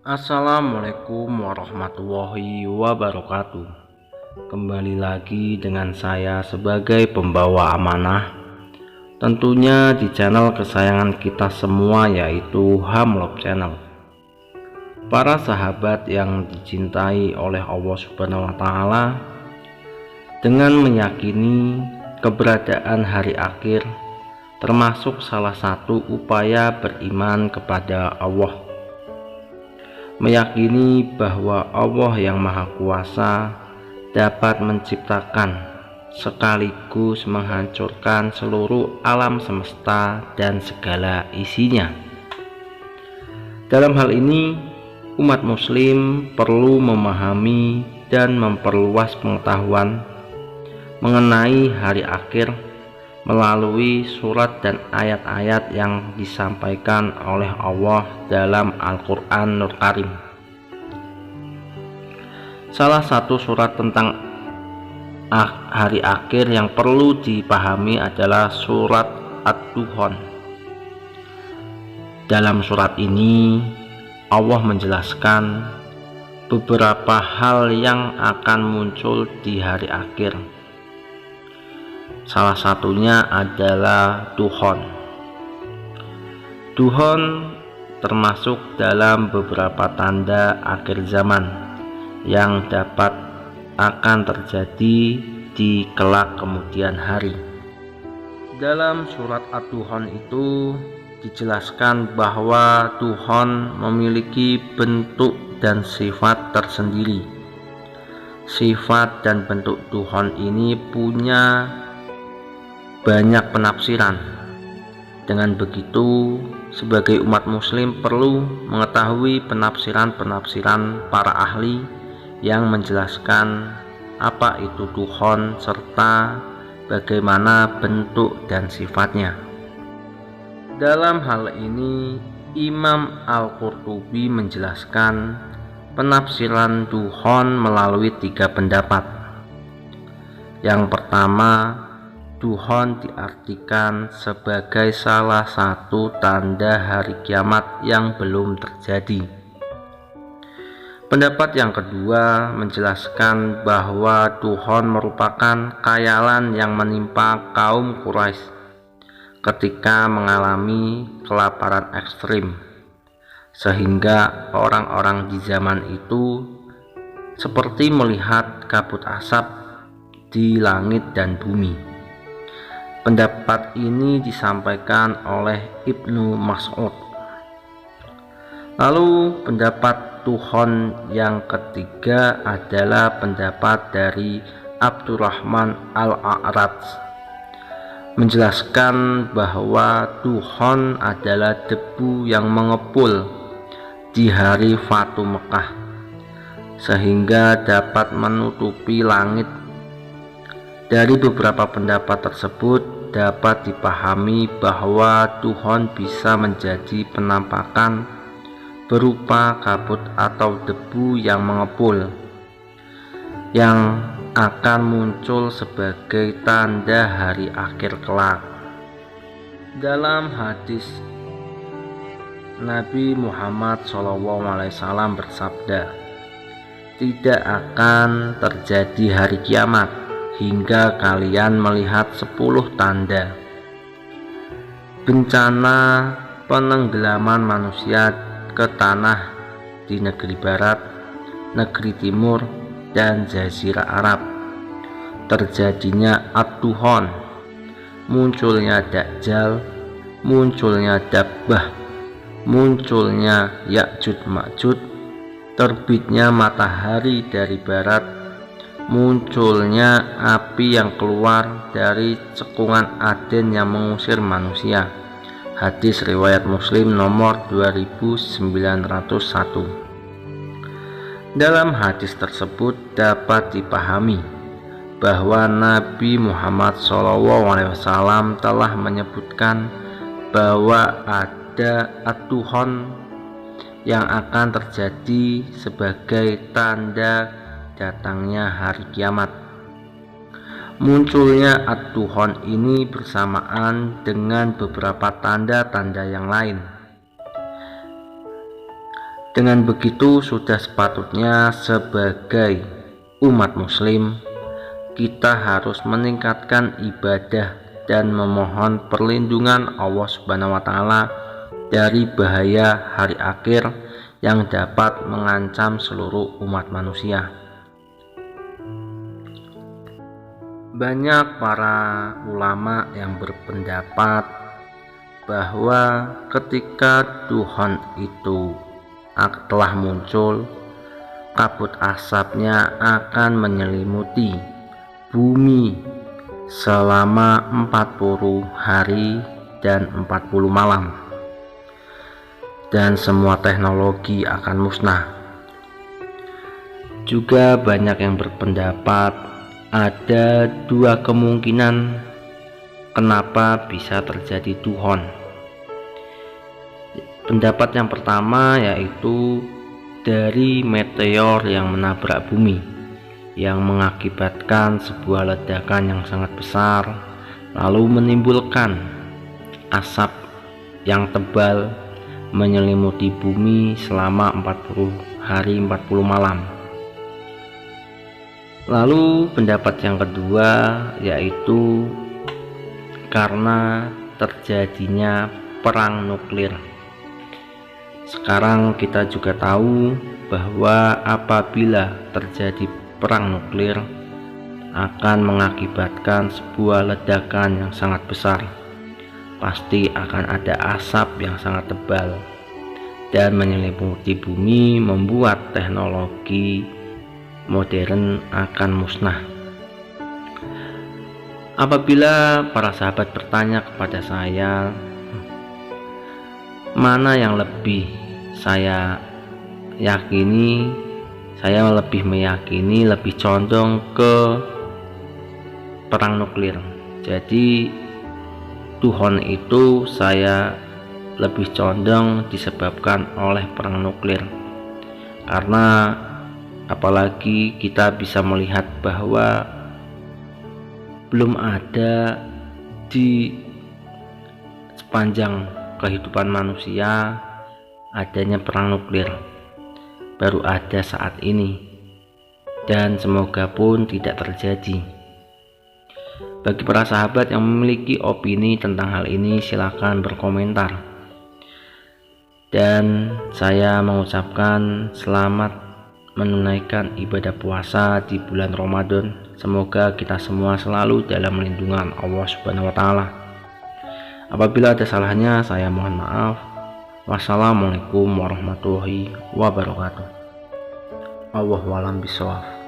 Assalamualaikum warahmatullahi wabarakatuh. Kembali lagi dengan saya sebagai pembawa amanah, tentunya di channel kesayangan kita semua, yaitu Hamlob Channel. Para sahabat yang dicintai oleh Allah Subhanahu wa Ta'ala, dengan meyakini keberadaan hari akhir termasuk salah satu upaya beriman kepada Allah. Meyakini bahwa Allah yang Maha Kuasa dapat menciptakan sekaligus menghancurkan seluruh alam semesta dan segala isinya. Dalam hal ini, umat muslim perlu memahami dan memperluas pengetahuan mengenai hari akhir melalui surat dan ayat-ayat yang disampaikan oleh Allah dalam Al-Quran Nur Karim. Salah satu surat tentang hari akhir yang perlu dipahami adalah surat Ad-Dukhan. Dalam surat ini Allah menjelaskan beberapa hal yang akan muncul di hari akhir. Salah satunya adalah Dukhan. Dukhan termasuk dalam beberapa tanda akhir zaman yang dapat akan terjadi di kelak kemudian hari. Dalam surat Ad-Dukhan itu dijelaskan bahwa Dukhan memiliki bentuk dan sifat tersendiri. Sifat dan bentuk Dukhan ini punya banyak penafsiran. Dengan begitu, sebagai umat muslim perlu mengetahui penafsiran-penafsiran para ahli yang menjelaskan apa itu Dukhan serta bagaimana bentuk dan sifatnya. Dalam hal ini, Imam Al-Qurtubi menjelaskan penafsiran Dukhan melalui 3 pendapat. Yang pertama, Dukhan diartikan sebagai salah satu tanda hari kiamat yang belum terjadi. Pendapat yang kedua menjelaskan bahwa Dukhan merupakan khayalan yang menimpa kaum Quraisy ketika mengalami kelaparan ekstrim, sehingga orang-orang di zaman itu seperti melihat kabut asap di langit dan bumi. Pendapat ini disampaikan oleh Ibnu Mas'ud. Lalu pendapat Dukhan yang ketiga adalah pendapat dari Abdurrahman Al-A'raj, menjelaskan bahwa Dukhan adalah debu yang mengepul di hari Fatu Mekah sehingga dapat menutupi langit. Dari beberapa pendapat tersebut dapat dipahami bahwa Dukhan bisa menjadi penampakan berupa kabut atau debu yang mengepul yang akan muncul sebagai tanda hari akhir kelak. Dalam hadis, Nabi Muhammad SAW bersabda, "Tidak akan terjadi hari kiamat hingga kalian melihat 10 tanda. Bencana penenggelaman manusia ke tanah di negeri barat, negeri timur, dan Jazirah Arab, terjadinya Ad-Dukhan, munculnya Dajjal, munculnya Dabbah, munculnya Ya'juj Ma'juj, terbitnya matahari dari barat, munculnya api yang keluar dari cekungan Aden yang mengusir manusia." Hadis riwayat Muslim nomor 2901. Dalam hadis tersebut dapat dipahami bahwa Nabi Muhammad SAW telah menyebutkan bahwa ada Ad-Dukhan yang akan terjadi sebagai tanda datangnya hari kiamat. Munculnya Ad-Dukhan ini bersamaan dengan beberapa tanda-tanda yang lain. Dengan begitu sudah sepatutnya sebagai umat muslim kita harus meningkatkan ibadah dan memohon perlindungan Allah Subhanahu wa Ta'ala dari bahaya hari akhir yang dapat mengancam seluruh umat manusia. Banyak para ulama yang berpendapat bahwa ketika Tuhan itu telah muncul, kabut asapnya akan menyelimuti bumi selama 40 hari dan 40 malam, dan semua teknologi akan musnah. Juga banyak yang berpendapat ada dua kemungkinan kenapa bisa terjadi duhon. Pendapat yang pertama yaitu dari meteor yang menabrak bumi, yang mengakibatkan sebuah ledakan yang sangat besar, lalu menimbulkan asap yang tebal menyelimuti bumi selama 40 hari 40 malam. Lalu pendapat yang kedua yaitu karena terjadinya perang nuklir. Sekarang kita juga tahu bahwa apabila terjadi perang nuklir akan mengakibatkan sebuah ledakan yang sangat besar. Pasti akan ada asap yang sangat tebal dan menyelimuti bumi, membuat teknologi modern akan musnah. Apabila para sahabat bertanya kepada saya, mana yang lebih saya yakini, saya lebih meyakini, lebih condong ke perang nuklir. Jadi duhon itu saya lebih condong disebabkan oleh perang nuklir, karena apalagi kita bisa melihat bahwa belum ada di sepanjang kehidupan manusia adanya perang nuklir, baru ada saat ini, dan semoga pun tidak terjadi. Bagi para sahabat yang memiliki opini tentang hal ini, silakan berkomentar. Dan saya mengucapkan selamat menunaikan ibadah puasa di bulan Ramadan. Semoga kita semua selalu dalam lindungan Allah Subhanahu wa Ta'ala. Apabila ada salahnya, saya mohon maaf. Wassalamualaikum warahmatullahi wabarakatuh. Wallahu a'lam bishawab.